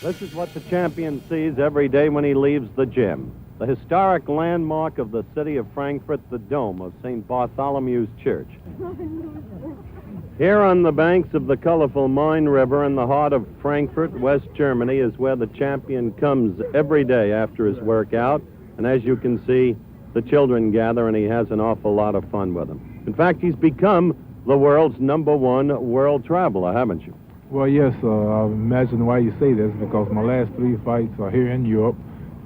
This is what the champion sees every day when he leaves the gym. The historic landmark of the city of Frankfurt, the dome of St. Bartholomew's Church. Here on the banks of the colorful Main River in the heart of Frankfurt, West Germany, is where the champion comes every day after his workout. And as you can see, the children gather and he has an awful lot of fun with them. In fact, he's become the world's #1 world traveler, haven't you? Well, yes, I imagine why you say this, because my last 3 fights are here in Europe,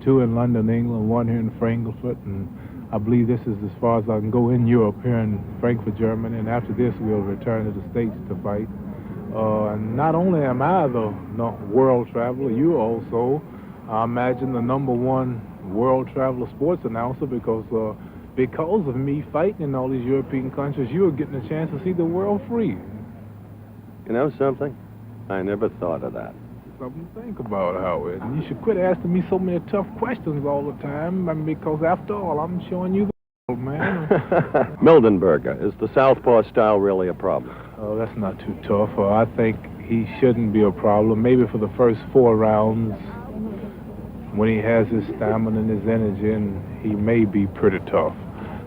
2 in London, England, 1 here in Frankfurt, and I believe this is as far as I can go in Europe, here in Frankfurt, Germany, and after this we'll return to the States to fight. And not only am I the world traveler, you also, I imagine, the #1 world traveler sports announcer, because of me fighting in all these European countries, you are getting a chance to see the world free. You know something? I never thought of that. Something to think about, Howard. And you should quit asking me so many tough questions all the time, because after all, I'm showing you the world, man. Mildenberger, is the southpaw style really a problem? Oh, that's not too tough. I think he shouldn't be a problem. Maybe for the first 4 rounds, when he has his stamina and his energy, and he may be pretty tough.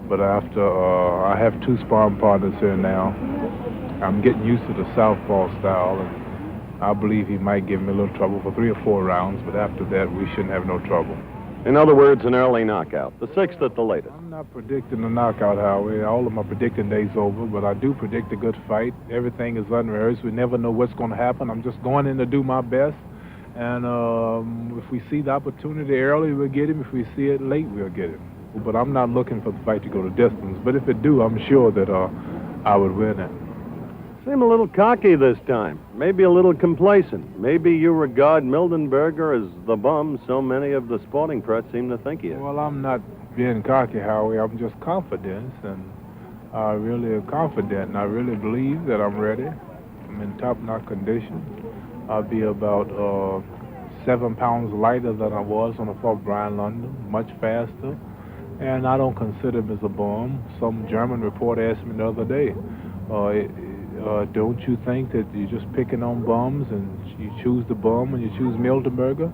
But after, I have 2 sparring partners here now. I'm getting used to the southpaw style, and I believe he might give me a little trouble for 3 or 4 rounds, but after that, we shouldn't have no trouble. In other words, an early knockout, the 6th at the latest. I'm not predicting a knockout, Howie. All of my predicting days over, but I do predict a good fight. Everything is unrehearsed. We never know what's going to happen. I'm just going in to do my best, and if we see the opportunity early, we'll get him. If we see it late, we'll get him. But I'm not looking for the fight to go to distance, but if it do, I'm sure that I would win it. Seem a little cocky this time, maybe a little complacent. Maybe you regard Mildenberger as the bum so many of the sporting press seem to think he is. Well, I'm not being cocky, Howie. I'm just confident, and I really am confident, and I really believe that I'm ready. I'm in top-notch condition. I'll be about 7 pounds lighter than I was when I fought Brian London, much faster, and I don't consider him as a bum. Some German reporter asked me the other day, don't you think that you're just picking on bums and you choose the bum when you choose Mildenberger?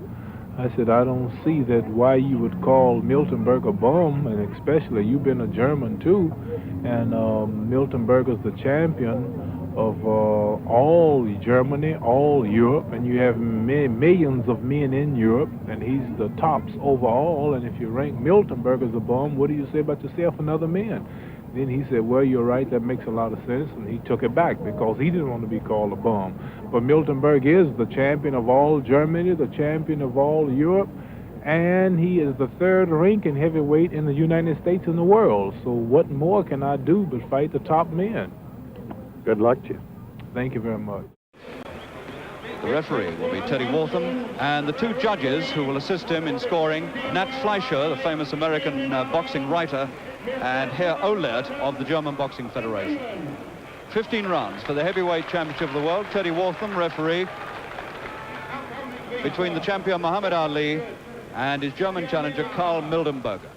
I said, I don't see that why you would call Mildenberger bum, and especially you've been a German too, and Mildenberger's the champion of all Germany, all Europe, and you have millions of men in Europe, and he's the tops overall, and if you rank Mildenberger as a bum, what do you say about yourself and other men? Then he said, well, you're right, that makes a lot of sense, and he took it back because he didn't want to be called a bum. But Mildenberg is the champion of all Germany, the champion of all Europe, and he is the 3rd ranking heavyweight in the United States and the world. So what more can I do but fight the top men? Good luck to you. Thank you very much. The referee will be Teddy Wortham, and the 2 judges who will assist him in scoring, Nat Fleischer, the famous American boxing writer, and Herr Ohlert of the German Boxing Federation. 15 rounds for the heavyweight championship of the world. Teddy Wortham, referee, between the champion Muhammad Ali and his German challenger Karl Mildenberger.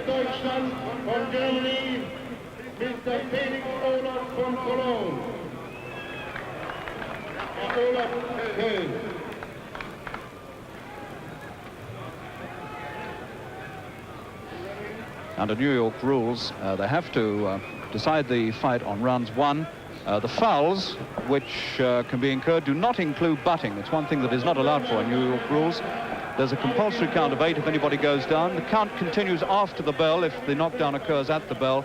Deutschland, von Germany, Mr. Felix Olaf von Cologne. Olaf Köln. Under New York rules, they have to decide the fight on rounds 1. The fouls, which can be incurred, do not include butting. It's one thing that is not allowed for in New York rules. There's a compulsory count of 8 if anybody goes down. The count continues after the bell if the knockdown occurs at the bell.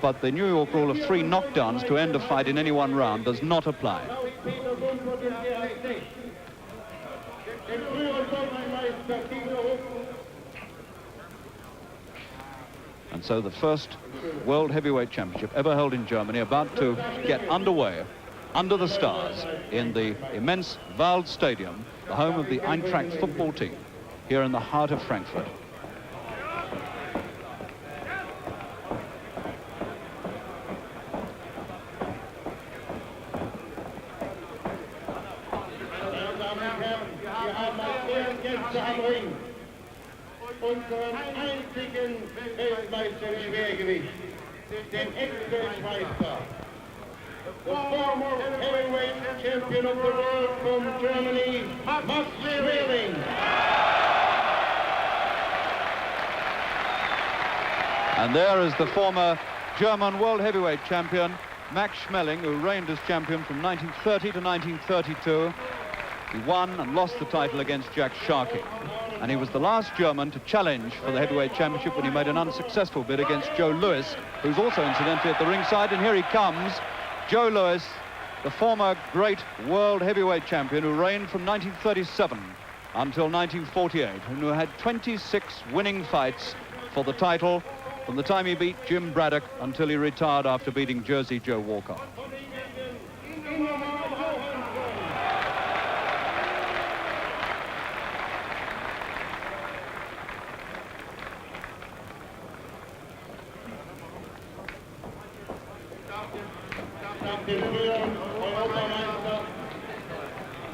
But the New York rule of 3 knockdowns to end a fight in any one round does not apply. And so the first World Heavyweight Championship ever held in Germany about to get underway under the stars in the immense Wald Stadium, the home of the Eintracht football team, here in the heart of Frankfurt. unseren einzigen Weltmeister im Schwergewicht, den Ex-Weltmeister, the former heavyweight champion of the world from Germany, Max Schmeling. And there is the former German world heavyweight champion, Max Schmeling, who reigned as champion from 1930 to 1932. He won and lost the title against Jack Sharkey. And he was the last German to challenge for the heavyweight championship when he made an unsuccessful bid against Joe Louis, who's also incidentally at the ringside. And here he comes, Joe Louis, the former great world heavyweight champion who reigned from 1937 until 1948, and who had 26 winning fights for the title from the time he beat Jim Braddock until he retired after beating Jersey Joe Walker.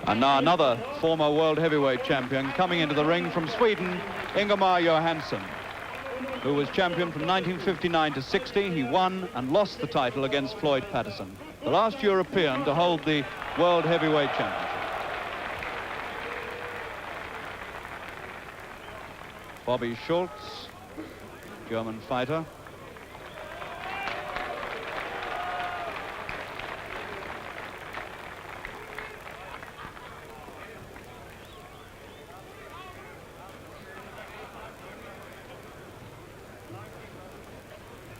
And now another former world heavyweight champion coming into the ring from Sweden, Ingemar Johansson, who was champion from 1959 to 60. He won and lost the title against Floyd Patterson, the last European to hold the world heavyweight championship. Bobby Schultz, German fighter.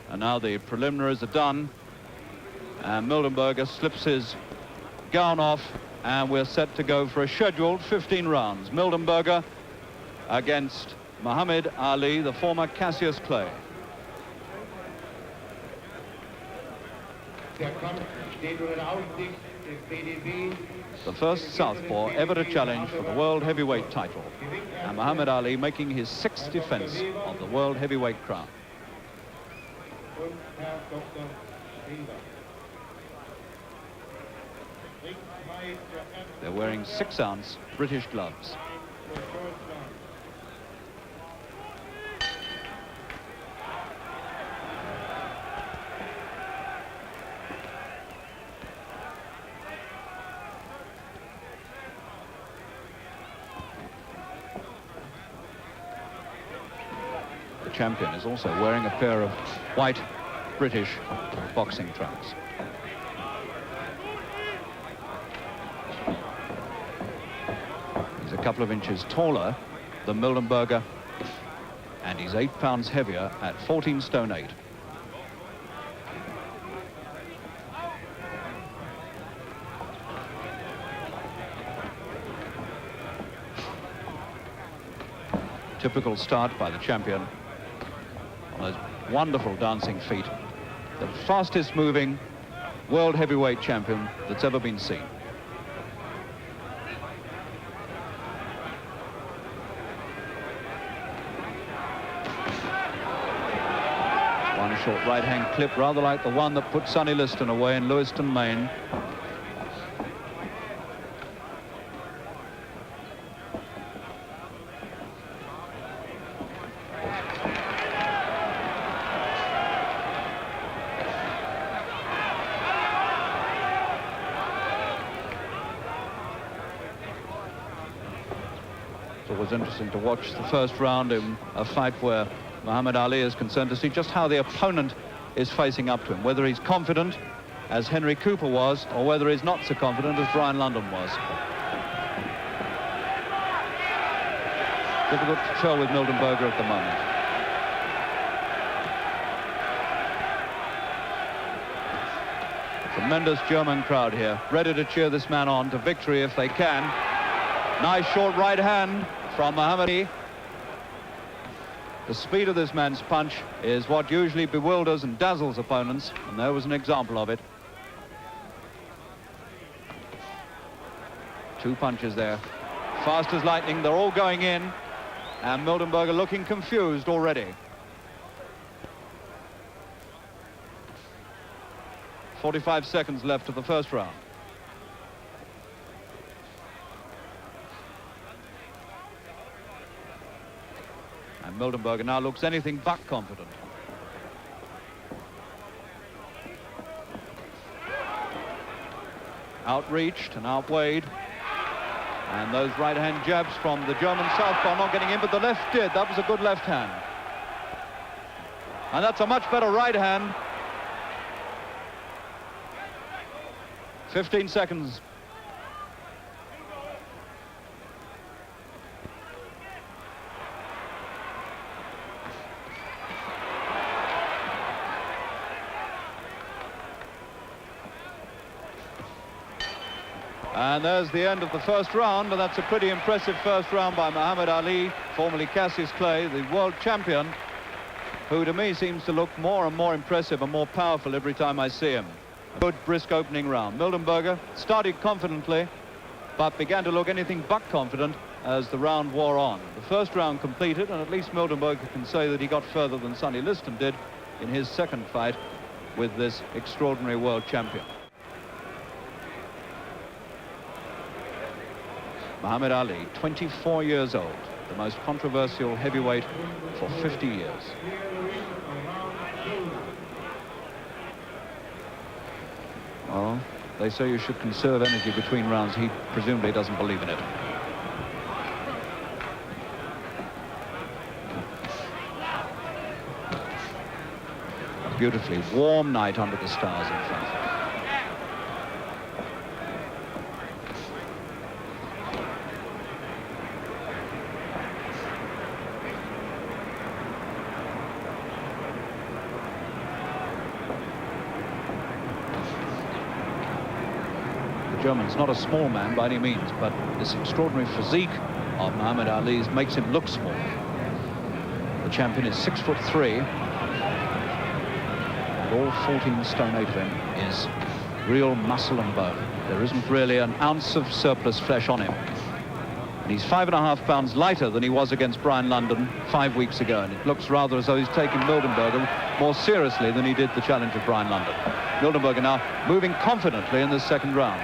And now the preliminaries are done, and Mildenberger slips his gown off, and we're set to go for a scheduled 15 rounds. Mildenberger against Muhammad Ali, the former Cassius Clay. The first southpaw ever to challenge for the world heavyweight title, and Muhammad Ali making his 6th defense of the world heavyweight crown. They're wearing 6-ounce British gloves. The champion is also wearing a pair of white British boxing trunks. He's a couple of inches taller than Mildenberger, and he's 8 pounds heavier at 14 stone 8. Typical start by the champion on those wonderful dancing feet. The fastest moving world heavyweight champion that's ever been seen. One short right hand clip, rather like the one that put Sonny Liston away in Lewiston, Maine. It was interesting to watch the first round in a fight where Muhammad Ali is concerned, to see just how the opponent is facing up to him, whether he's confident, as Henry Cooper was, or whether he's not so confident, as Brian London was. Difficult to tell with Mildenberger at the moment. Tremendous German crowd here, ready to cheer this man on to victory if they can. Nice short right hand from Muhammad Ali. The speed of this man's punch is what usually bewilders and dazzles opponents, and there was an example of it. 2 punches there, fast as lightning. They're all going in, and Mildenberger looking confused already. 45 seconds left of the first round. And And Mildenberger now looks anything but confident. Outreached and outweighed. And those right-hand jabs from the German southpaw not getting in, but the left did. That was a good left hand. And that's a much better right hand. 15 seconds. And there's the end of the first round, and that's a pretty impressive first round by Muhammad Ali, formerly Cassius Clay, the world champion, who to me seems to look more and more impressive and more powerful every time I see him. Good, brisk opening round. Mildenberger started confidently, but began to look anything but confident as the round wore on. The first round completed, and at least Mildenberger can say that he got further than Sonny Liston did in his second fight with this extraordinary world champion. Muhammad Ali, 24 years old, the most controversial heavyweight for 50 years. Well, they say you should conserve energy between rounds. He presumably doesn't believe in it. A beautifully warm night under the stars in front. German's not a small man by any means, but this extraordinary physique of Muhammad Ali's makes him look small. The champion is 6'3", and all 14 stone 8 of him is real muscle and bone. There isn't really an ounce of surplus flesh on him. And he's 5.5 pounds lighter than he was against Brian London 5 weeks ago, and it looks rather as though he's taking Mildenberger more seriously than he did the challenge of Brian London. Mildenberger now moving confidently in this second round.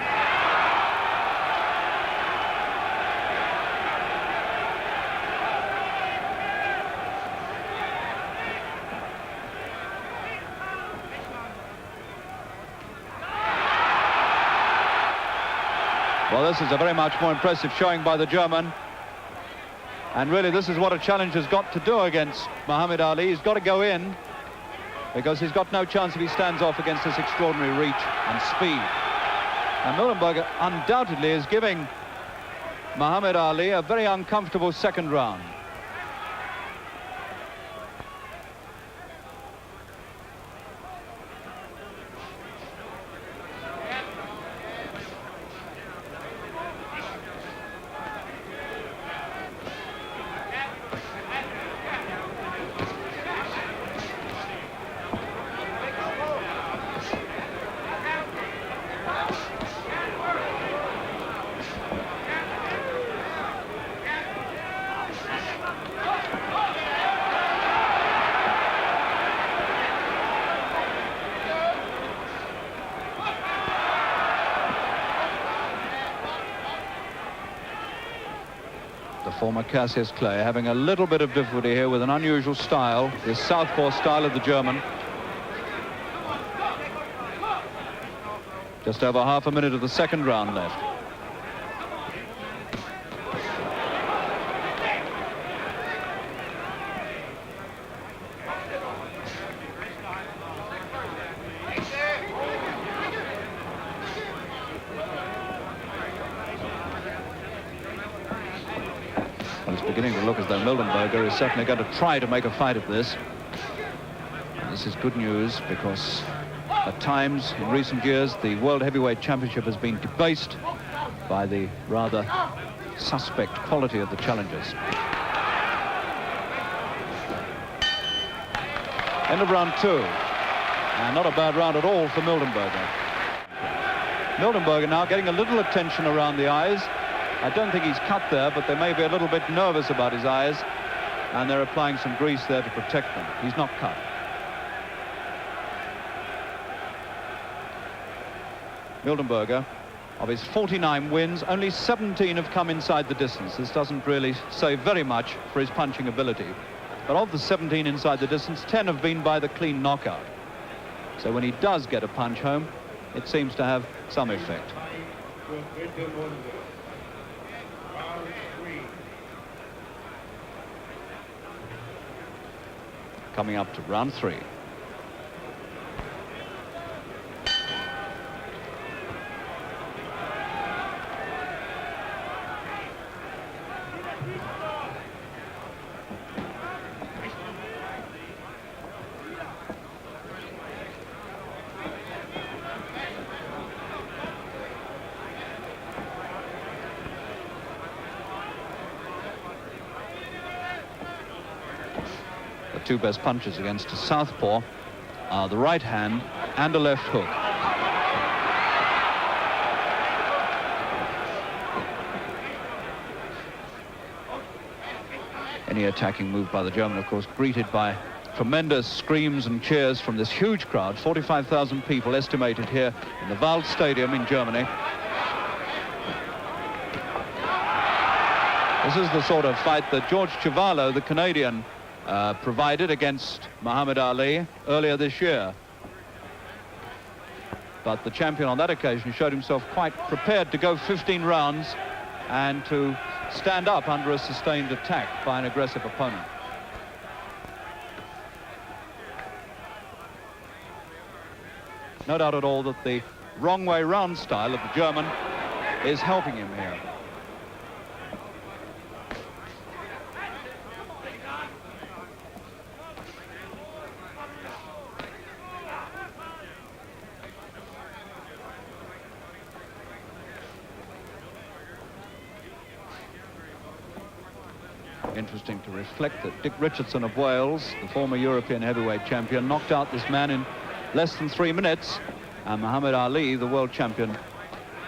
Well, this is a very much more impressive showing by the German. And really, this is what a challenger's got to do against Muhammad Ali. He's got to go in, because he's got no chance if he stands off against this extraordinary reach and speed. And Mildenberger undoubtedly is giving Muhammad Ali a very uncomfortable second round. Former Cassius Clay having a little bit of difficulty here with an unusual style, this southpaw style of the German. Just over half a minute of the second round left. Beginning to look as though Mildenberger is certainly going to try to make a fight of this. And this is good news, because at times in recent years the World Heavyweight Championship has been debased by the rather suspect quality of the challengers. End of round 2. And not a bad round at all for Mildenberger. Mildenberger now getting a little attention around the eyes. I don't think he's cut there, but they may be a little bit nervous about his eyes, and they're applying some grease there to protect them. He's not cut. Mildenberger, of his 49 wins, only 17 have come inside the distance. This doesn't really say very much for his punching ability. But of the 17 inside the distance, 10 have been by the clean knockout. So when he does get a punch home, it seems to have some effect. Coming up to round 3. Two best punches against a southpaw are the right hand and a left hook. Any attacking move by the German, of course, greeted by tremendous screams and cheers from this huge crowd. 45,000 people estimated here in the Wald Stadium in Germany. This is the sort of fight that George Chuvalo, the Canadian, provided against Muhammad Ali earlier this year. But the champion on that occasion showed himself quite prepared to go 15 rounds and to stand up under a sustained attack by an aggressive opponent. No doubt at all that the wrong way round style of the German is helping him here. Interesting to reflect that Dick Richardson of Wales, the former European heavyweight champion, knocked out this man in less than 3 minutes, and Muhammad Ali, the world champion,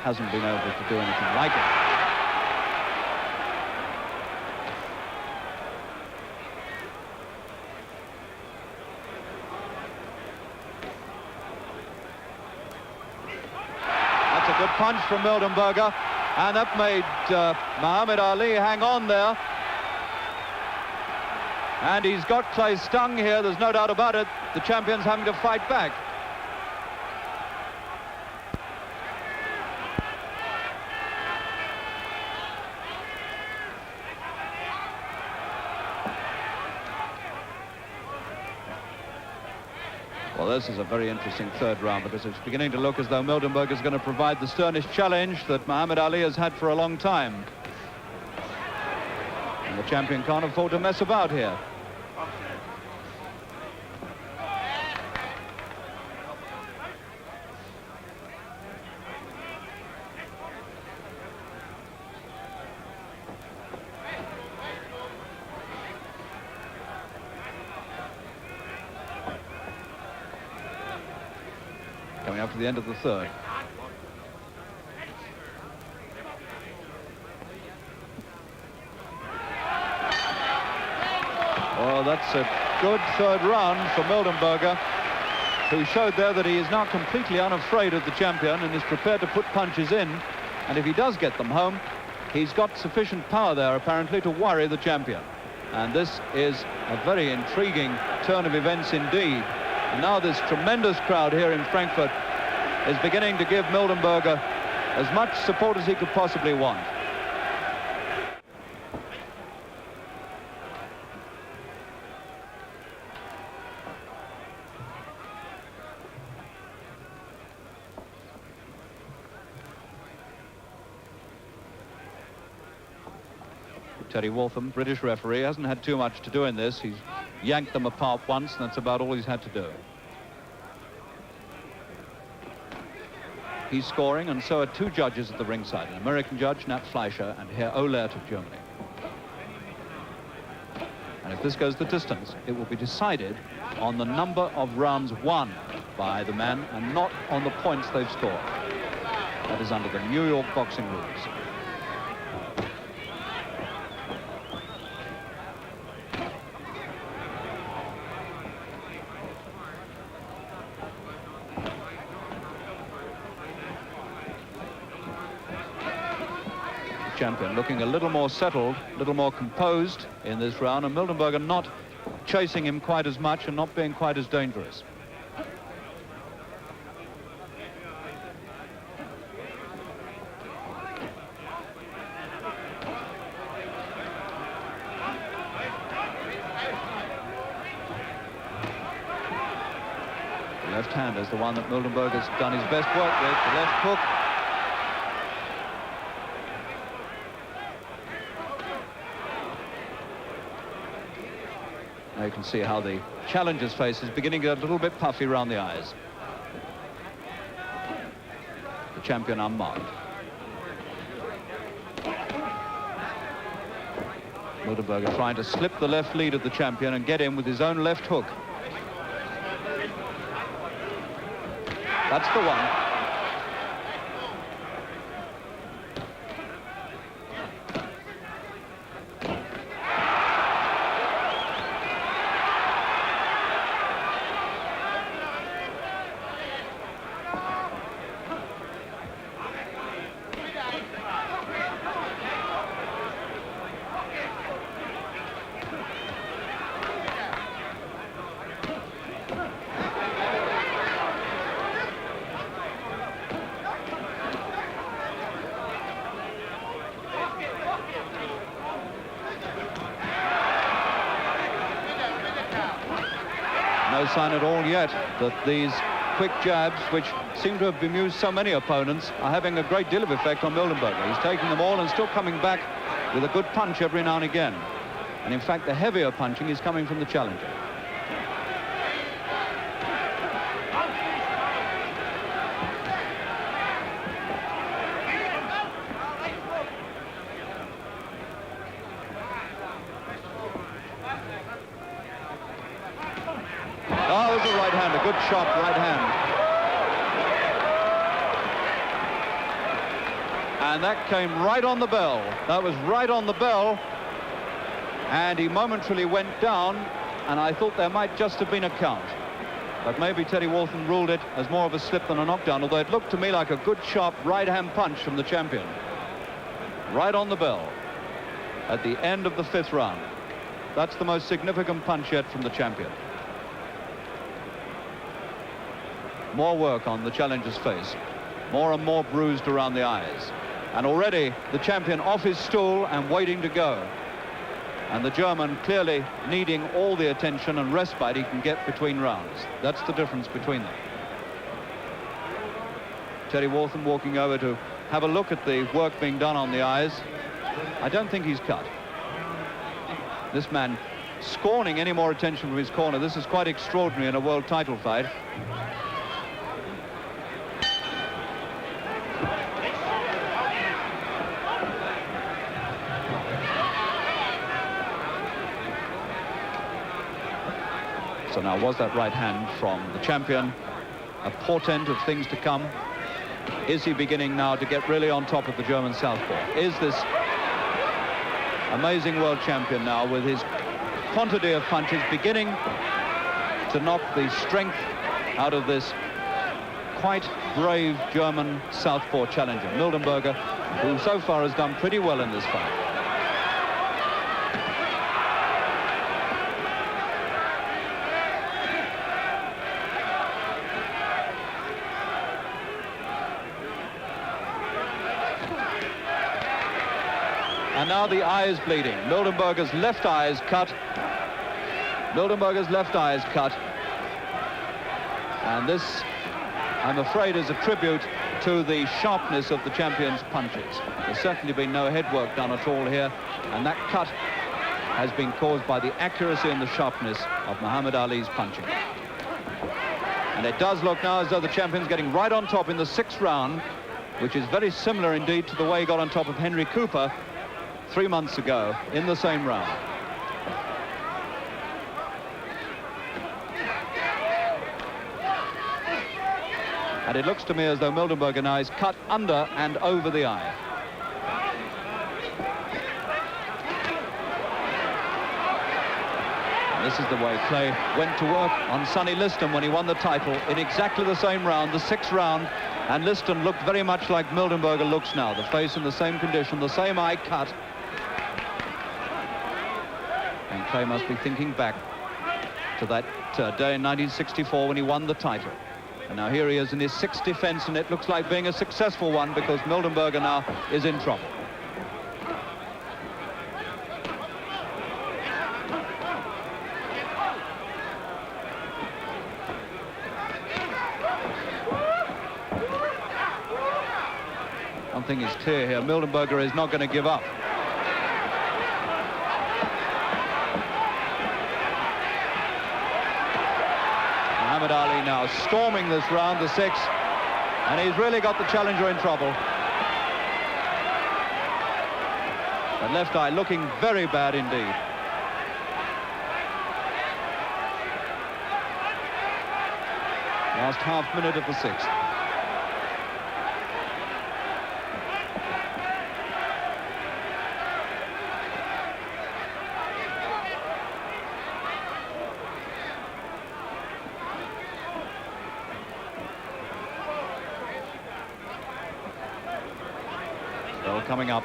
hasn't been able to do anything like it. That's a good punch from Mildenberger, and that made Muhammad Ali hang on there. And he's got Clay stung here, there's no doubt about it. The champion's having to fight back. Well, this is a very interesting third round, because it's beginning to look as though Mildenberger is going to provide the sternest challenge that Muhammad Ali has had for a long time. And the champion can't afford to mess about here. Coming up to the end of the third. Well, that's a good third round for Mildenberger, who showed there that he is now completely unafraid of the champion and is prepared to put punches in. And if he does get them home, he's got sufficient power there, apparently, to worry the champion. And this is a very intriguing turn of events indeed. And now this tremendous crowd here in Frankfurt is beginning to give Mildenberger as much support as he could possibly want. Teddy Waltham, British referee, hasn't had too much to do in this. He's yanked them apart once, and that's about all he's had to do. He's scoring, and so are two judges at the ringside, an American judge, Nat Fleischer, and Herr Ohlert of Germany. And if this goes the distance, it will be decided on the number of rounds won by the man and not on the points they've scored. That is under the New York boxing rules. Champion looking a little more settled, a little more composed in this round, and Mildenberger not chasing him quite as much and not being quite as dangerous. The left hand is the one that Mildenberger's done his best work with, the left hook. Now you can see how the challenger's face is beginning to get a little bit puffy around the eyes. The champion unmarked. Mildenberger trying to slip the left lead of the champion and get in with his own left hook. That's the one. No sign at all yet that these quick jabs, which seem to have bemused so many opponents, are having a great deal of effect on Mildenberger. He's taking them all and still coming back with a good punch every now and again. And in fact, the heavier punching is coming from the challenger. Oh, it was a right hand, a good sharp right hand. And that came right on the bell. That was right on the bell. And he momentarily went down, and I thought there might just have been a count. But maybe Teddy Walton ruled it as more of a slip than a knockdown, although it looked to me like a good sharp right-hand punch from the champion. Right on the bell at the end of the 5th round. That's the most significant punch yet from the champion. More work on the challenger's face, more and more bruised around the eyes. And already the champion off his stool and waiting to go. And the German clearly needing all the attention and respite he can get between rounds. That's the difference between them. Teddy Walton walking over to have a look at the work being done on the eyes. I don't think he's cut. This man scorning any more attention from his corner. This is quite extraordinary in a world title fight. So now, was that right hand from the champion a portent of things to come? Is he beginning now to get really on top of the German southpaw? Is this amazing world champion now, with his quantity of punches, beginning to knock the strength out of this quite brave German southpaw challenger, Mildenberger, who so far has done pretty well in this fight? And now the eye is bleeding. Mildenberger's left eye is cut. Mildenberger's left eye is cut. And this, I'm afraid, is a tribute to the sharpness of the champion's punches. There's certainly been no head work done at all here. And that cut has been caused by the accuracy and the sharpness of Muhammad Ali's punching. And it does look now as though the champion's getting right on top in the 6th round, which is very similar indeed to the way he got on top of Henry Cooper 3 months ago in the same round. And it looks to me as though Mildenberger now is cut under and over the eye. And this is the way Clay went to work on Sonny Liston when he won the title in exactly the same round, the 6th round, and Liston looked very much like Mildenberger looks now, the face in the same condition, the same eye cut. And Clay must be thinking back to that day in 1964 when he won the title. And now here he is in his sixth defense, and it looks like being a successful one because Mildenberger now is in trouble. One thing is clear here, Mildenberger is not going to give up. Muhammad Ali now storming this round, the sixth, and he's really got the challenger in trouble. That left eye looking very bad indeed. Last half minute of the sixth. Coming up.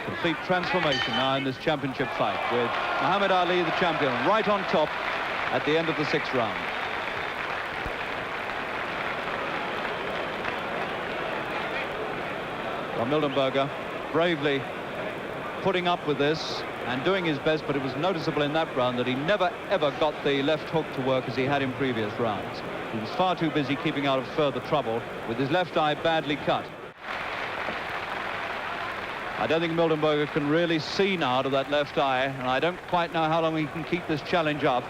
Complete transformation now in this championship fight with Muhammad Ali, the champion, right on top at the end of the sixth round. Well, Mildenberger bravely putting up with this and doing his best, but it was noticeable in that round that he never ever got the left hook to work as he had in previous rounds. He was far too busy keeping out of further trouble with his left eye badly cut. I don't think Mildenberger can really see now out of that left eye, and I don't quite know how long he can keep this challenge up.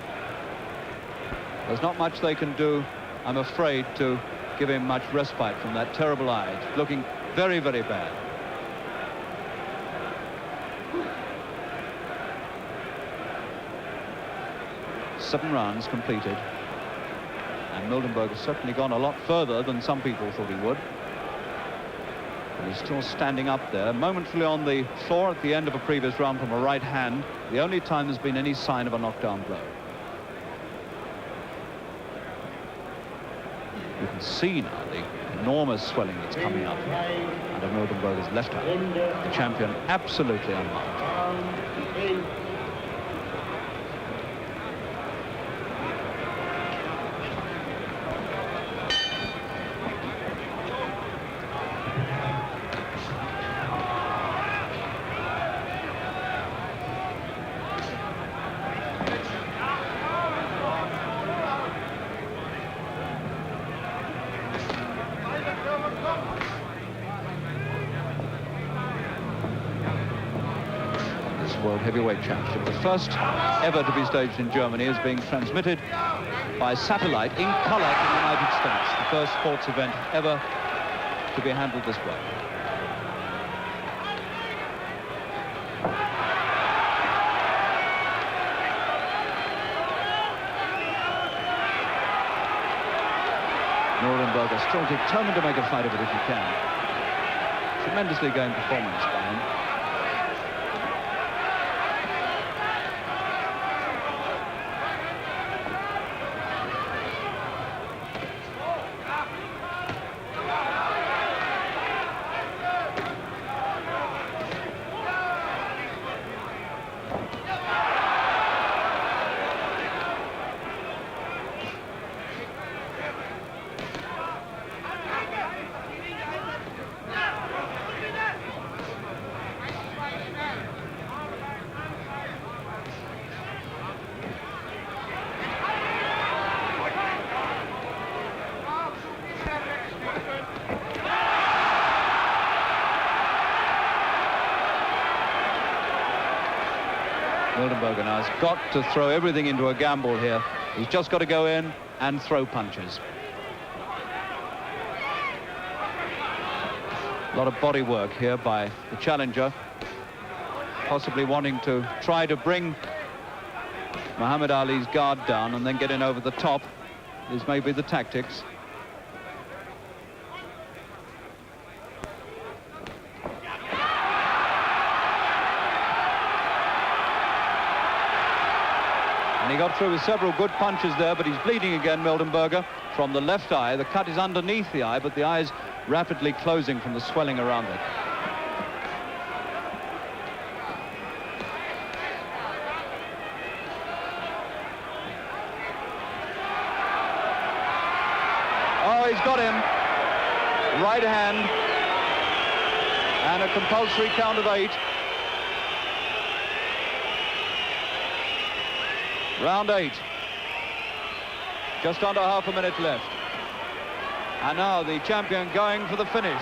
There's not much they can do, I'm afraid, to give him much respite from that terrible eye. It's looking very, very bad. Seven rounds completed. And Mildenberger's certainly gone a lot further than some people thought he would. But he's still standing up there, momentarily on the floor at the end of a previous round from a right hand, the only time there's been any sign of a knockdown blow. You can see now the enormous swelling that's coming up under Mildenberger's left eye. The champion absolutely unmarked. World Heavyweight Championship, the first ever to be staged in Germany, is being transmitted by satellite in color to the United States. The first sports event ever to be handled this way. Mildenberger still determined to make a fight of it if he can. Tremendously game performance by him. Mildenberger now has got to throw everything into a gamble here. He's just got to go in and throw punches. A lot of body work here by the challenger, possibly wanting to try to bring Muhammad Ali's guard down and then get in over the top. This may be the tactics. And he got through with several good punches there, but he's bleeding again, Mildenberger, from the left eye. The cut is underneath the eye, but the eye is rapidly closing from the swelling around it. he's got him. Right hand. And a compulsory count of 8. Round 8. Just under half a minute left. And now the champion going for the finish.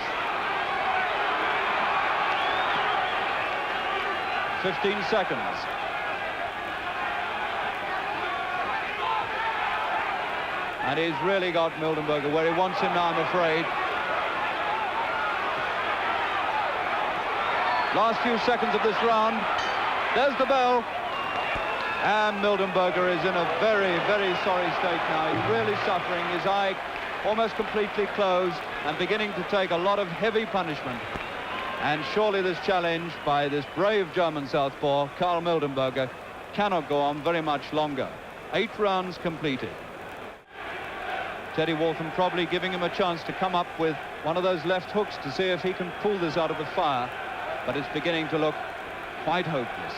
15 seconds. And he's really got Mildenberger where he wants him now, I'm afraid. Last few seconds of this round. There's the bell. And Mildenberger is in a very, very sorry state now. He's really suffering. His eye almost completely closed and beginning to take a lot of heavy punishment. And surely this challenge by this brave German southpaw, Karl Mildenberger, cannot go on very much longer. 8 rounds completed. Teddy Waltham probably giving him a chance to come up with one of those left hooks to see if he can pull this out of the fire. But it's beginning to look quite hopeless.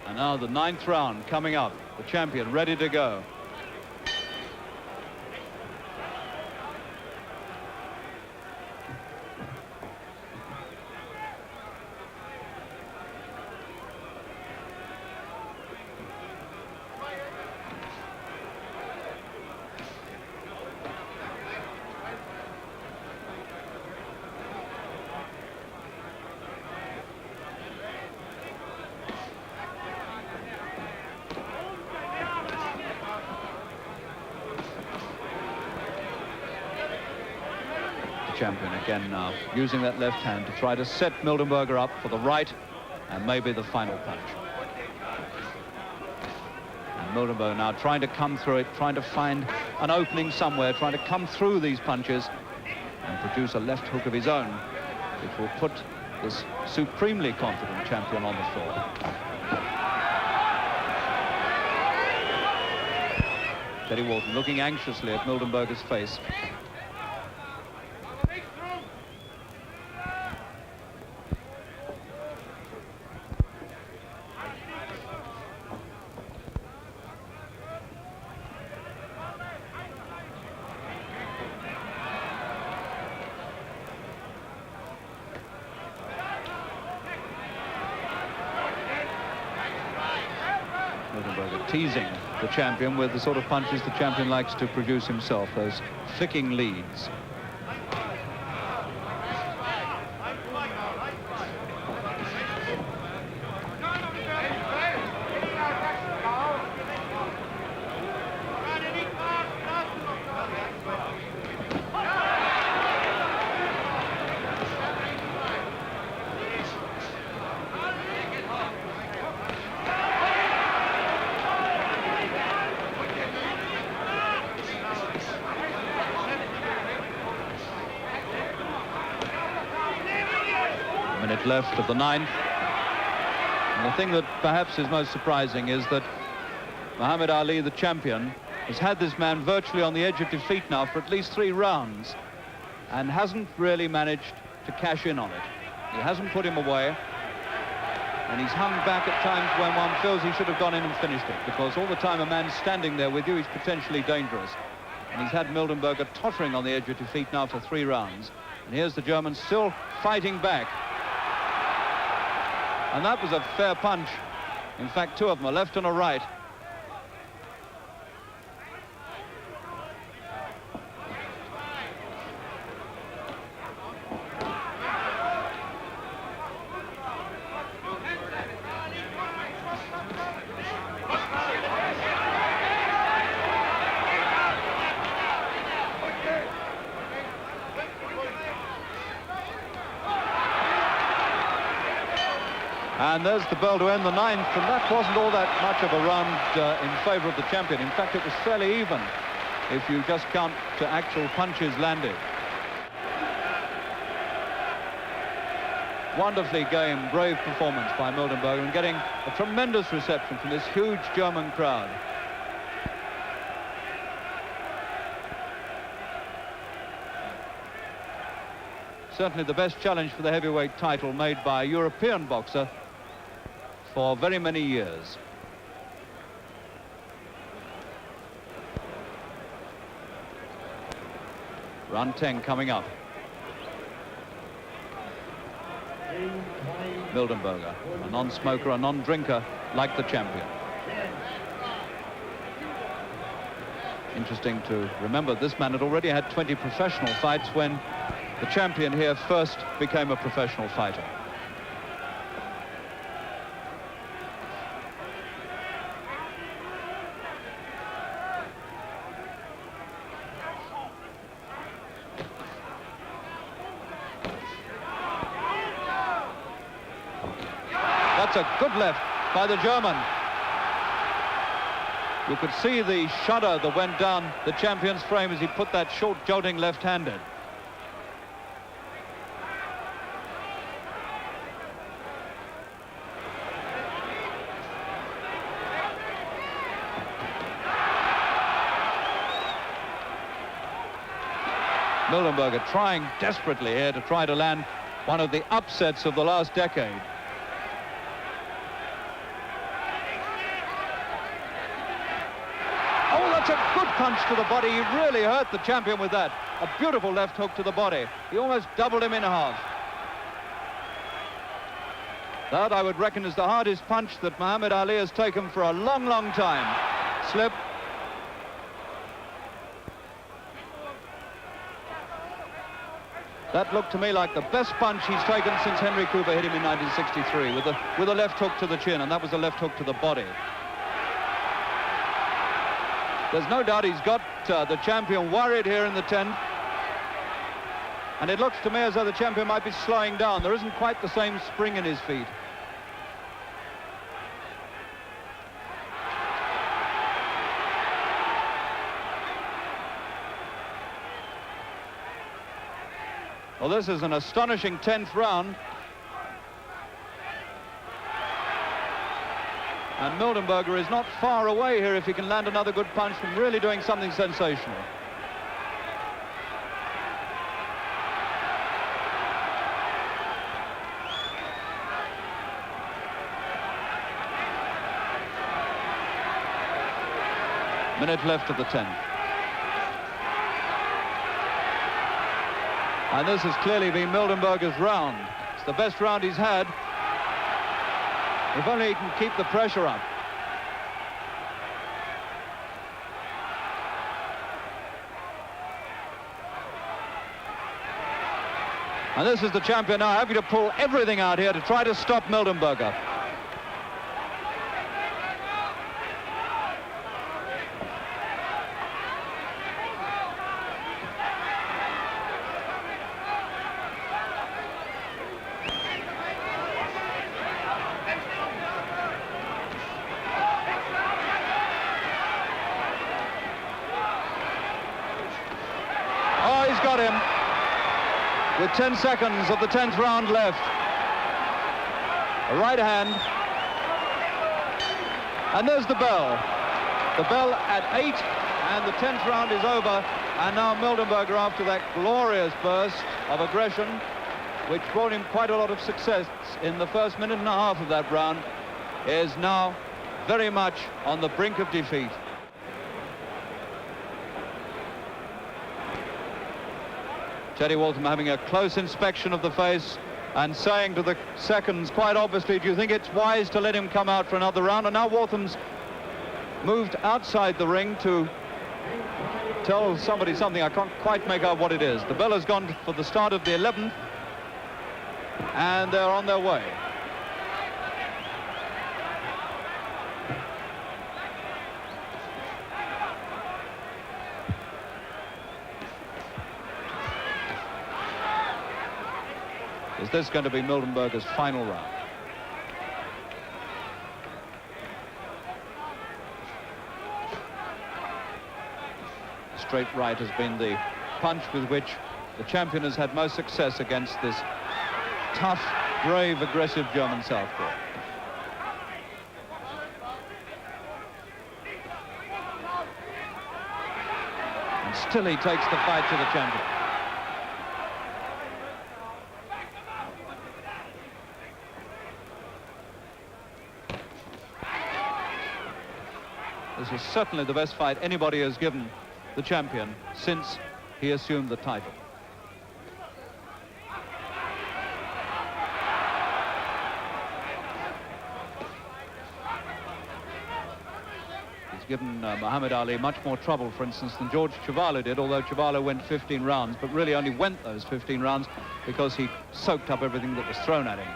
And now the 9th round coming up. The champion ready to go. Champion again now using that left hand to try to set Mildenberger up for the right and maybe the final punch. And Mildenberger now trying to come through it, trying to find an opening somewhere, trying to come through these punches and produce a left hook of his own, which will put this supremely confident champion on the floor. Teddy Walton looking anxiously at Mildenberger's face. Teasing the champion with the sort of punches the champion likes to produce himself, those flicking leads. Left of the 9th. And the thing that perhaps is most surprising is that Muhammad Ali, the champion, has had this man virtually on the edge of defeat now for at least 3 rounds and hasn't really managed to cash in on it. He hasn't put him away, and he's hung back at times when one feels he should have gone in and finished it, because all the time a man's standing there with you, he's potentially dangerous. And he's had Mildenberger tottering on the edge of defeat now for 3 rounds. And here's the German still fighting back. And that was a fair punch. In fact, 2 of them, a left and a right. And there's the bell to end the 9th, and that wasn't all that much of a round in favor of the champion. In fact, it was fairly even if you just count to actual punches landed. wonderfully game, brave performance by Mildenberger, and getting a tremendous reception from this huge German crowd. Certainly the best challenge for the heavyweight title made by a European boxer for very many years. Round 10 coming up. Mildenberger, a non-smoker, a non-drinker, like the champion. Interesting to remember, this man had already had 20 professional fights when the champion here first became a professional fighter. That's a good left by the German. You could see the shudder that went down the champion's frame as he put that short, jolting left-handed. Mildenberger trying desperately here to try to land one of the upsets of the last decade. Oh, that's a good punch to the body. He really hurt the champion with that. A beautiful left hook to the body. He almost doubled him in half. That, I would reckon, is the hardest punch that Muhammad Ali has taken for a long, long time. Slip. That looked to me like the best punch he's taken since Henry Cooper hit him in 1963 with a left hook to the chin, and that was a left hook to the body. There's no doubt he's got the champion worried here in the 10th. And it looks to me as though the champion might be slowing down. There isn't quite the same spring in his feet. Well, this is an astonishing 10th round. And Mildenberger is not far away here if he can land another good punch from really doing something sensational. Minute left of the 10th. And this has clearly been Mildenberger's round. It's the best round he's had. If only he can keep the pressure up. And this is the champion now having to pull everything out here to try to stop Mildenberger. Got him with 10 seconds of the 10th round left. A right hand, and there's the bell. The bell at 8, and the 10th round is over. And now Mildenberger, after that glorious burst of aggression, which brought him quite a lot of success in the first minute and a half of that round, is now very much on the brink of defeat. Teddy Waltham having a close inspection of the face and saying to the seconds, quite obviously, do you think it's wise to let him come out for another round? And now Waltham's moved outside the ring to tell somebody something. I can't quite make out what it is. The bell has gone for the start of the 11th, and they're on their way. Is this going to be Mildenberger's final round? Straight right has been the punch with which the champion has had most success against this tough brave, aggressive German southpaw. And still he takes the fight to the champion. This is certainly the best fight anybody has given the champion since he assumed the title. He's given Muhammad Ali much more trouble, for instance, than George Chuvalo did, although Chuvalo went 15 rounds, but really only went those 15 rounds because he soaked up everything that was thrown at him.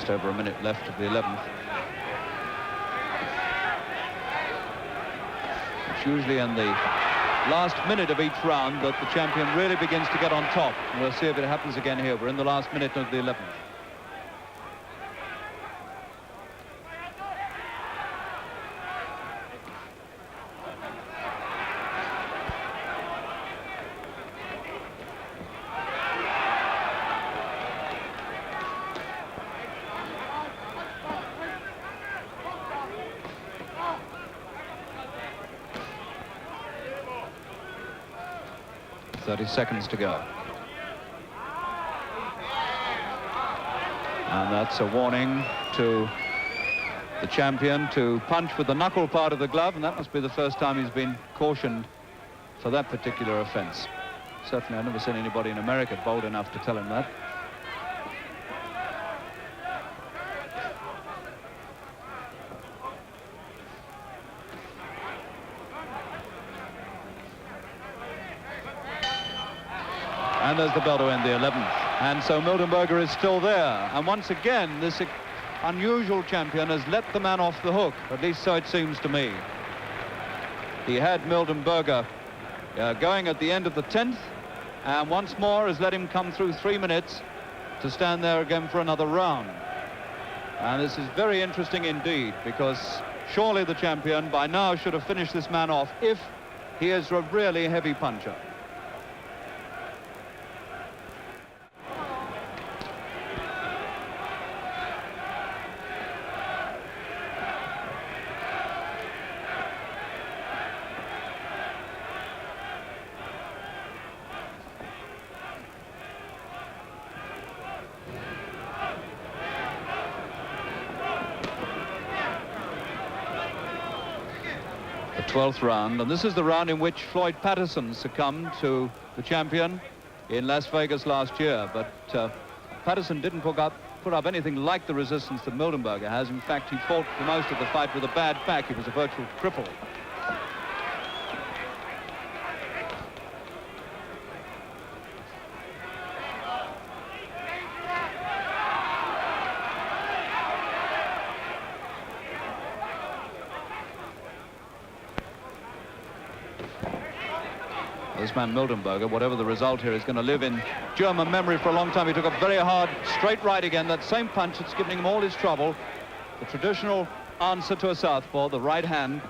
Over a minute left of the 11th. It's usually in the last minute of each round that the champion really begins to get on top. We'll see if it happens again here. We're in the last minute of the 11th. Seconds to go. And that's a warning to the champion to punch with the knuckle part of the glove, and that must be the first time he's been cautioned for that particular offense. Certainly I've never seen anybody in America bold enough to tell him that. And there's the bell to end the 11th. And so Mildenberger is still there. And once again, this unusual champion has let the man off the hook. At least so it seems to me. He had Mildenberger going at the end of the 10th. And once more has let him come through 3 minutes to stand there again for another round. And this is very interesting indeed, because surely the champion by now should have finished this man off if he is a really heavy puncher. The 12th round, and this is the round in which Floyd Patterson succumbed to the champion in Las Vegas last year, but Patterson didn't put up anything like the resistance that Mildenberger has. In fact, he fought for most of the fight with a bad back. He was a virtual cripple. This man Mildenberger, whatever the result here, is going to live in German memory for a long time. He took a very hard straight right again. That same punch that's giving him all his trouble. The traditional answer to a southpaw, the right hand.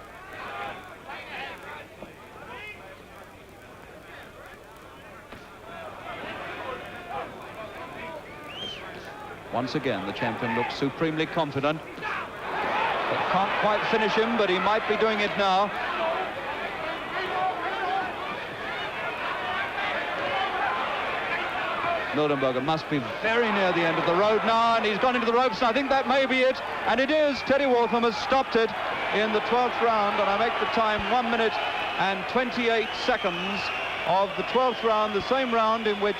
Once again, the champion looks supremely confident. They can't quite finish him, but he might be doing it now. Mildenberger must be very near the end of the road now, and he's gone into the ropes, and I think that may be it. And it is. Teddy Waltham has stopped it in the 12th round, and I make the time 1 minute and 28 seconds of the 12th round, the same round in which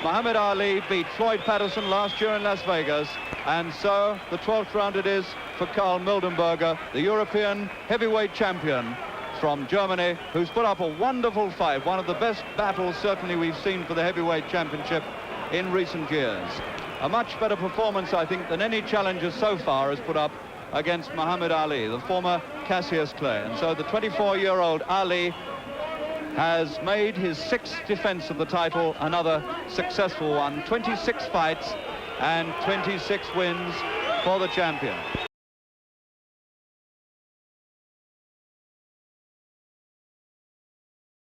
Muhammad Ali beat Floyd Patterson last year in Las Vegas, and so the 12th round it is for Karl Mildenberger, the European heavyweight champion from Germany, who's put up a wonderful fight, one of the best battles certainly we've seen for the heavyweight championship in recent years. A much better performance, I think, than any challenger so far has put up against Muhammad Ali, the former Cassius Clay. And so the 24-year-old Ali has made his 6th defense of the title another successful one. 26 fights and 26 wins for the champion.